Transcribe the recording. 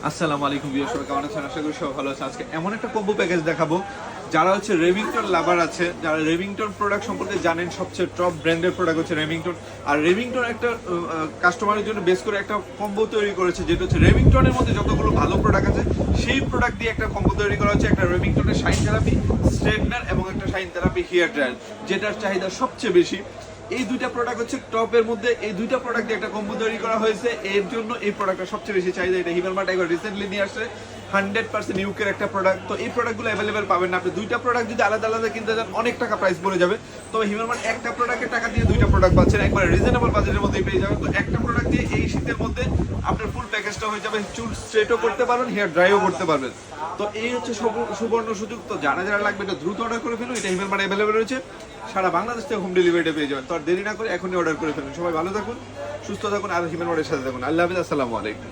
আসসালামু আলাইকুম ভিউয়ার্স, সবাই কেমন আছেন? আশা করি সবাই ভালো আছেন। আজকে এমন একটা কম্বো প্যাকেজ দেখাবো, যারা হচ্ছে রেভিংটন লাভার আছে, যারা রেভিংটন প্রোডাক্ট সম্পর্কে জানেন, সবচেয়ে টপ ব্র্যান্ডের প্রোডাক্ট হচ্ছে রেভিংটন। আর রেভিংটন একটা কাস্টমারের জন্য বেস করে একটা কম্বো তৈরি করেছে, যেটা হচ্ছে রেভিংটনের মধ্যে যতগুলো ভালো প্রোডাক্ট আছে সেই প্রোডাক্ট দিয়ে একটা কম্বো তৈরি করা হচ্ছে। একটা রেভিংটনের শাইন থেরাপি স্ট্রেটনার এবং একটা শাইন থেরাপি হেয়ার ড্রায়ার, যেটার চাহিদা সবচেয়ে বেশি। এই দুইটা প্রোডাক্ট হচ্ছে টপের মধ্যে, এই দুইটা প্রোডাক্ট দিয়ে একটা কম্বো তৈরি করা হয়েছে। এর জন্য এই প্রোডাক্টটা সবচেয়ে বেশি চাহিদা। এটা হিমেল মার্ট একবার রিসেন্টলি নিয়ে আসছে, 100% ইউকের একটা প্রোডাক্ট। তো এই প্রোডাক্টগুলো অ্যাভেলেবেল পাবেন না। আপনি দুইটা প্রোডাক্ট যদি আলাদা আলাদা কিনতে যান অনেক টাকা প্রাইস পড়ে যাবে। তবে হিমেল মার্ট একটা প্রোডাক্টের টাকা দিয়ে দুইটা প্রোডাক্ট পাচ্ছেন, একবার রিজনেবল বাজেটের মধ্যেই পেয়ে যাবেন। তো একটা প্রোডাক্ট দিয়ে এই শীতের মধ্যে আপনার ফুল প্যাকেজটা হয়ে যাবে। চুল স্ট্রেটও করতে পারবেন, হেয়ার ড্রাইও করতে পারবেন। তো এই হচ্ছে সুবর্ণ সুযোগ। তো যারা যারা লাগবে এটা দ্রুত অর্ডার করে ফেলুন। এটা হিমেল মার্ট অ্যাভেলেবেল রয়েছে, সারা বাংলাদেশ থেকে হোম ডেলিভারিটা পেয়ে যাবেন। তো আর দেরি না করে এখনই অর্ডার করে ফেলুন। সবাই ভালো থাকুন, সুস্থ থাকুন, আর হিমেল মার্টের সাথে থাকুন। আল্লাহ হাফিজ, আসসালামু আলাইকুম।